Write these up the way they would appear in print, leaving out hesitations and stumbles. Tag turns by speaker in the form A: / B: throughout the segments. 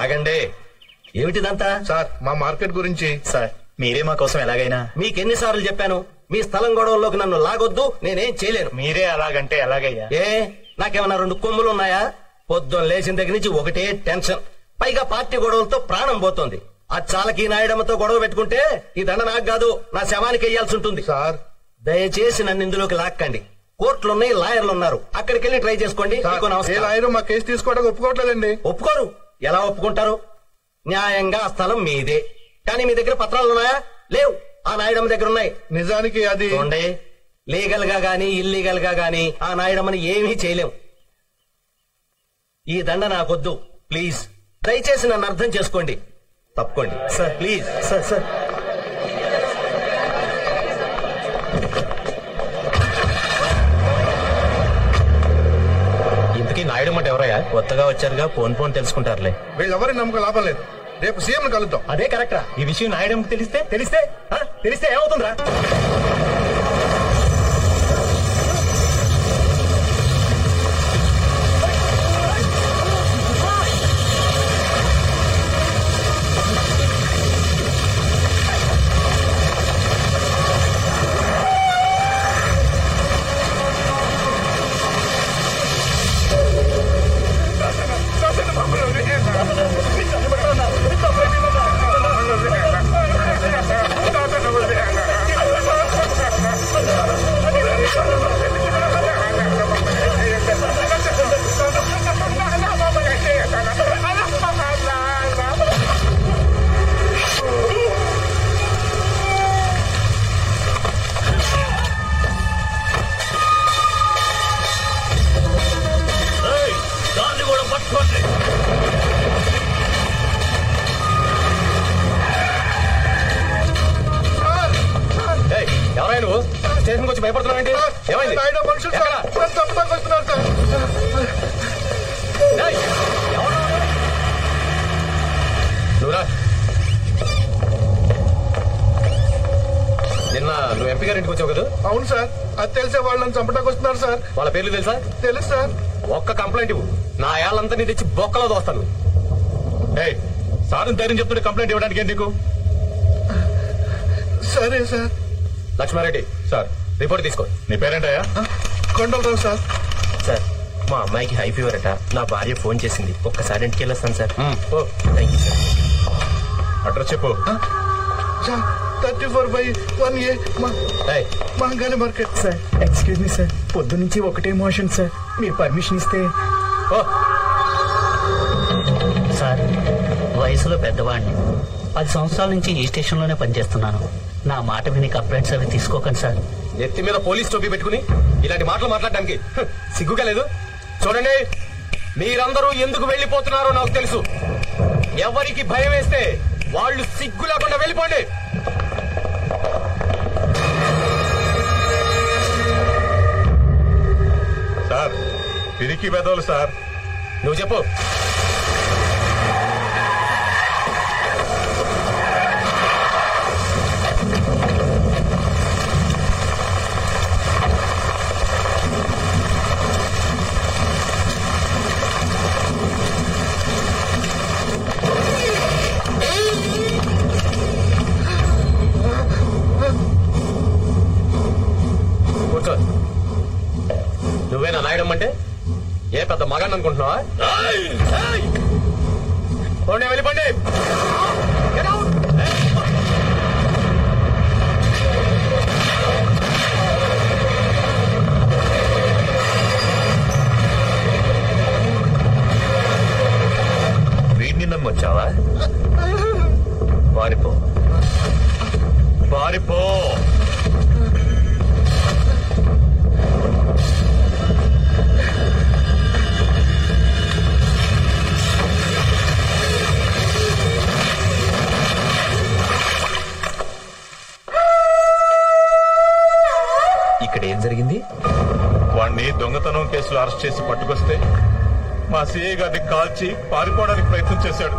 A: ఆగండి. ఏమిటిదంతా?
B: సార్ మా మార్కెట్ గురించి.
A: సార్ మీరే మా కోసం ఎలాగైనా. మీకెన్నిసార్లు చెప్పాను మీ స్థలం గొడవల్లోకి నన్ను లాగొద్దు, నేనేం చేయలేను.
C: మీరే అలాగంటే ఎలాగయ్యా?
A: ఏ నాకేమన్నా 2 కొమ్ములు ఉన్నాయా? పొద్దున్న లేచిన దగ్గర నుంచి ఒకటే టెన్షన్, పైగా పార్టీ గొడవలతో ప్రాణం పోతోంది. ఆ చాలకి నాయడమ్మతో గొడవ పెట్టుకుంటే ఈ దండ నాకు కాదు, నా శవానికి వెయ్యాల్సి ఉంటుంది.
B: సార్
A: దయచేసి నన్ను ఇందులోకి లాక్కండి. కోర్టులున్నాయి, లాయర్లు ఉన్నారు, అక్కడికి వెళ్ళి ట్రై చేసుకోండి.
B: లాయర్ మా కేసు తీసుకోవడానికి ఒప్పుకోవట్లేదండి.
A: ఒప్పుకోరు? ఎలా ఒప్పుకుంటారు? న్యాయంగా ఆ స్థలం మీదే, కానీ మీ దగ్గర పత్రాలు ఉన్నాయా? లేవు. ఆ నాయుడమ్మ దగ్గర ఉన్నాయి.
B: నిజానికి అది
A: లీగల్ గా గానీ ఇల్లీగల్ గా గానీ ఆ నాయుడమ్మని ఏమీ చేయలేం. ఈ దండ నాకొద్దు, ప్లీజ్ దయచేసి నన్ను అర్థం చేసుకోండి. తప్పుకోండి సార్, ప్లీజ్ సార్. సార్ ఇంతకీ నాయుడమ్మ అంటే ఎవరయ్యా? కొత్తగా వచ్చారుగా, పోన్ తెలుసుకుంటారులే.
B: వీళ్ళెవరి నమ్మకం లాభం లేదు. రేపు సీఎం కలుద్దాం.
A: అదే కరెక్టరా? ఈ విషయం నాయుడమ్మకి తెలిస్తే ఏమవుతుందిరా? ఎవరైనా నువ్వు స్టేషన్కి వచ్చి భయపడుతున్నావు? ఏమైంది? నువ్వురా. నిన్న నువ్వు ఎంపీ గారి ఇంటికి వచ్చావు కదా?
B: అవును సార్. అది తెలిసే వాళ్ళని చంపడానికి వస్తున్నారు సార్.
A: వాళ్ళ పేర్లు తెలుసా?
B: తెలుసు సార్.
A: ఒక్క కంప్లైంట్ ఇవ్వు, నా ఏళ్ళంతా నీ తెచ్చి బొక్కలో దోస్తాను.
C: సార్ ధైర్యం చెప్తుంటే కంప్లైంట్ ఇవ్వడానికి ఎందుకు?
B: సరే సార్.
A: లక్ష్మారెడ్డి
C: సార్
A: రిపోర్ట్ తీసుకో.
C: నీ పేరేంటయ్యా?
B: కొండలరావు సార్.
A: సార్ మా అమ్మాయికి హై ఫీవర్ అట, నా భార్య ఫోన్ చేసింది, ఒక్కసారి ఇంటికి వెళ్ళొస్తాను sir. Thank you sir.
C: Address చెప్పు.
B: 34/1A Mahangali market.
D: Sir excuse me sir, పొద్దు నుంచి ఒకటే మోషన్ సార్, మీరు పర్మిషన్ ఇస్తే.
E: సార్ వయసులో పెద్దవాడిని, 10 సంవత్సరాల నుంచి ఈ స్టేషన్ లోనే పనిచేస్తున్నాను. నా మాట విని కంప్లైంట్స్ అవి తీసుకోకండి సార్.
A: ఎత్తి మీద పోలీస్ టోపీ పెట్టుకుని ఇలాంటి మాటలు మాట్లాడడానికి సిగ్గుగా లేదు? చూడండి, మీరందరూ ఎందుకు వెళ్లిపోతున్నారో నాకు తెలుసు. ఎవరికి భయం వేస్తే వాళ్ళు సిగ్గు లేకుండా వెళ్ళిపోండి.
C: సార్ పిరికి పెదవులు సార్.
A: నువ్వు చెప్పు. కూర్చో. నువ్వేనా నాయడమ్మంటే? ఏ పెద్ద మగాన్ని అనుకుంటున్నావా? వెళ్ళిపోండి.
C: వీడిని నమ్మొచ్చావా? పారిపో పారిపో.
A: ఇక్కడ ఏం జరిగింది?
C: వాణ్ణి దొంగతనం కేసులో అరెస్ట్ చేసి పట్టుకొస్తే మా సిఐ గారిని కాల్చి పారిపోవడానికి ప్రయత్నం చేశాడు.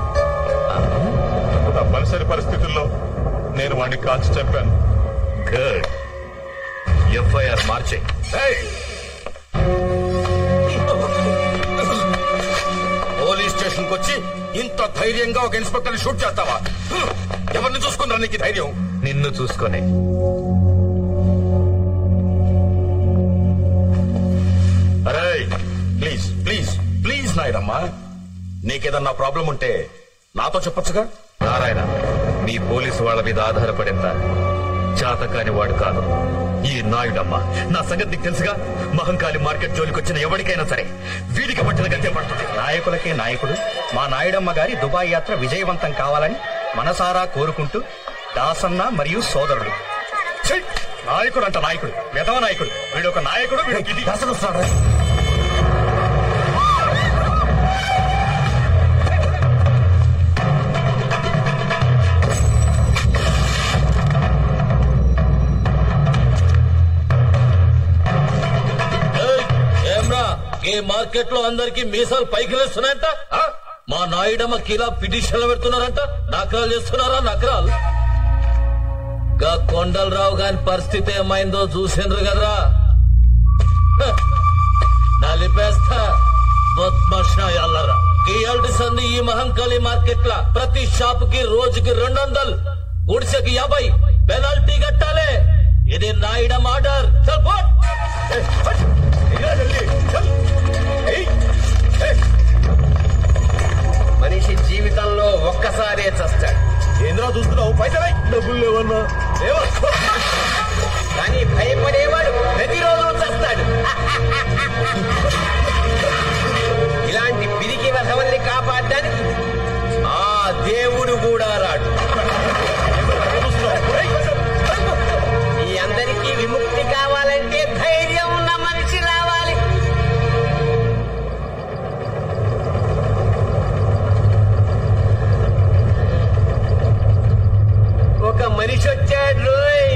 C: తప్పనిసరి పరిస్థితుల్లో నేను వాడిని కాల్చి చంపాను.
A: గుడ్.
C: ఎఫ్ఐఆర్ మార్చే.
F: పోలీస్ స్టేషన్ కు వచ్చి ఇంత ధైర్యంగా ఒక ఇన్స్పెక్టర్ ని షూట్ చేస్తావా? ఎవరిని చూసుకుందా నీకు ధైర్యం?
C: నిన్ను చూసుకొని.
F: అరే ప్లీజ్ ప్లీజ్ ప్లీజ్ నాయుడమ్మా, నీకేదన్నా ప్రాబ్లం ఉంటే నాతో చెప్పొచ్చుగా.
C: నారాయణ, మీ పోలీసు వాళ్ళ మీద ఆధారపడేంత చాతకాని వాడు కాదు ఈ నాయుడమ్మ. నా సంగతి నీకు తెలుసుగా. మహంకాళి మార్కెట్ జోలికి వచ్చిన ఎవరికైనా సరే వీడికి పట్టిన గంతే పడుతుంది.
A: నాయకులకే నాయకుడు మా నాయుడమ్మ గారి దుబాయ్ యాత్ర విజయవంతం కావాలని మనసారా కోరుకుంటూ దాసన్న మరియు సోదరుడు.
C: నాయకుడు అంట నాయకుడు, విధవ నాయకుడు. వీడు ఒక నాయకుడు.
G: ఈ మార్కెట్ లో అందరికి మీసాలు పైకి లేస్తున్నాయంట. మా నాయుడమ్మ కిలా పిటిషన్లు పెడుతున్నారంట. నకరాలు చేస్తున్నారా? నకరాలు. గా కొండలరావు గారి పరిస్థితి ఏమైందో చూసిండ్రు కదరా. నలిపేస్తా బొత్మషాయాలరా. గీయాల్టి సంది ఈ మహంకాళి మార్కెట్ లా ప్రతి షాప్ కి రోజుకి 200, గుడిసెకి 50 పెనాల్టీ కట్టాలి. ఇది నాయుడమ్మ ఆర్డర్.
A: మనిషి జీవితంలో ఒక్కసారే చస్తాడు.
C: ఏంద్రా చూస్తున్నావు? పైసలై డబ్బులు లేవన్నా.
A: కానీ భయపడేవాడు ప్రతిరోజు చస్తాడు. ఇలాంటి పిరికి వధవల్ని కాపాడడానికి ఆ దేవుడు కూడా రాడు. ఈ అందరికీ విముక్తి కావాలంటే ధైర్యం ఉన్న మనిషి రావాలి. ఒక మనిషి వచ్చాడు రోయ్.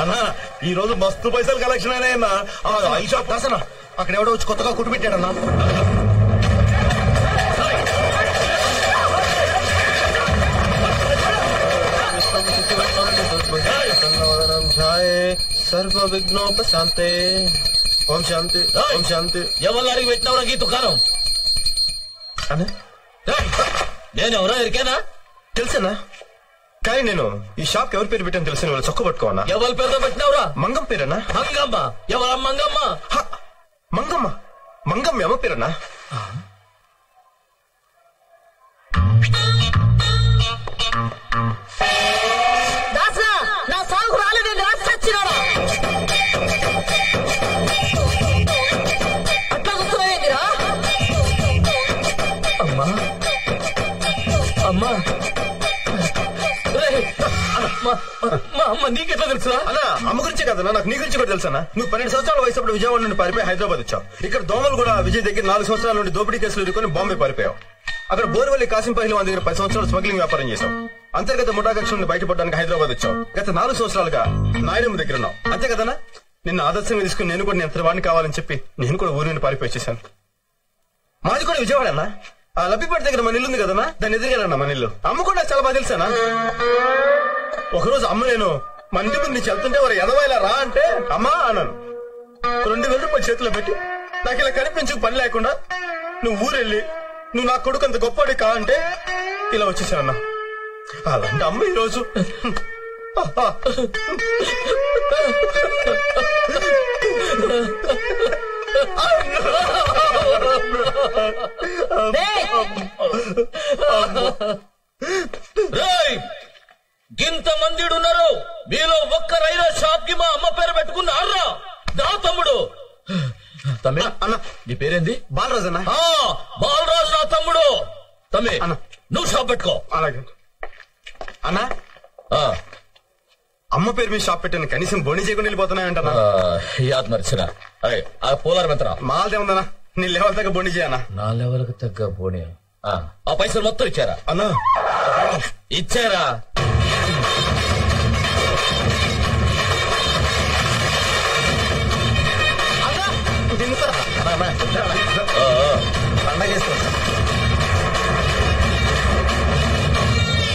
C: అన్నా ఈ రోజు మస్తు పైసలు కలెక్షన్ అయినాయన్నా.
B: అక్కడ ఎవడో వచ్చి కొత్తగా కుట్టు పెట్టాడన్నా. సర్వ విఘ్నోపశాంతే. ఓం శాంతి ఓం శాంతి.
G: ఎవరు అడిగి పెట్టినవరా ఈ దుకాణం? నేను ఎవరో ఎరికేనా?
B: తెలుసన్నా, కానీ నేను ఈ షాప్ ఎవరి పేరు పెట్టాను తెలుసు. వాళ్ళు చొక్క పట్టుకోనా?
G: ఎవరి పేరుతో పెట్టినవరా?
B: మంగం పేరన్నా.
G: మంగమ్మ? ఎవరా మంగమ్మ?
B: మంగమ్మ. మంగమ్మ అమ్మ పేరన్నా.
H: నా సాగు రాలేదు రాసిచ్చినాడా? అట్లా చూస్తున్నాయేంటిరా?
G: అమ్మా అమ్మా మా అమ్మ నీకెట్లా తెలుసా?
B: అన్నా అమ్మ గురించే కదన్నా, నాకు నీ గురించి కూడా తెలుసా. నువ్వు 12 సంవత్సరాల వయసు అప్పుడు విజయవాడ నుండి పారిపోయి హైదరాబాద్ వచ్చావు. ఇక్కడ దోమలు కూడా విజయ్ దగ్గర 4 సంవత్సరాల నుండి దోపిడీ కేసులు ఎదుర్కొని బాంబే పారిపోయావు. అక్కడ బోర్వల్లి కాసిం పహిల్వాన్ దగ్గర 10 సంవత్సరాలు స్మగ్లింగ్ వ్యాపారం చేశావు. అంతర్గత ముఠాకక్ష నుండి బయటపడడానికి హైదరాబాద్ వచ్చావు. గత 4 సంవత్సరాలుగా నాయుడమ్మ దగ్గర ఉన్నావు. అంతే కదన్నా? నిన్ను ఆదర్శంగా తీసుకుని నేను కూడా నేను వాడిని కావాలని చెప్పి నేను కూడా ఊరి నుండి పారిపోయి వచ్చేసాను. మాది కూడా విజయవాడ అన్నా. ఆ లబ్బిపేట దగ్గర మన ఇల్లు ఉంది కదన్నా, దాన్ని ఎదురుగాలన్నా మన ఇల్లు. అమ్మ కూడా చాలా బాగా తెలుసానా. ఒకరోజు అమ్మ నేను మన ఇంటి ముందు నుంచి వెళ్తుంటే వారు ఎదవాయిలా రా అంటే అమ్మా అన్నాను. 2000 రూపాయలు చేతిలో పెట్టి నాకు ఇలా కనిపించు పని లేకుండా నువ్వు ఊరెళ్ళి నువ్వు నా కొడుకు అంత గొప్పవాడి కా అంటే ఇలా వచ్చేసానన్నా. అలాంటి అమ్మ ఈరోజు
G: రేయ్ గింత మందిడున్నారు మీలో ఒక్కరైనా షాప్ కి మా అమ్మ పేరు పెట్టుకున్నారా? దా తమ్ముడు. తమ్మి
B: అన్న
G: నీ పేరేంది?
B: బాలరాజు అన్న.
G: బాలరాజు నా తమ్ముడు. తమ్మి
B: అన్న.
G: నువ్వు షాప్ పెట్టుకో.
B: అలాగే అన్న. అమ్మ పేరు మీద షాప్ పెట్టాను, కనీసం బోని చేయకుండా వెళ్ళిపోతున్నాయంటన్నా.
G: యాద్ మర్చినా ఆ పోలారం ఎంతరా?
B: మాదేముందన్నా, నీ లెవెల్ దగ్గర బోని చేయన్నా.
G: నా లెవెల్కి తగ్గ బోని. ఆ పైసలు మొత్తం ఇచ్చారా?
B: అన్నా
G: ఇచ్చారా?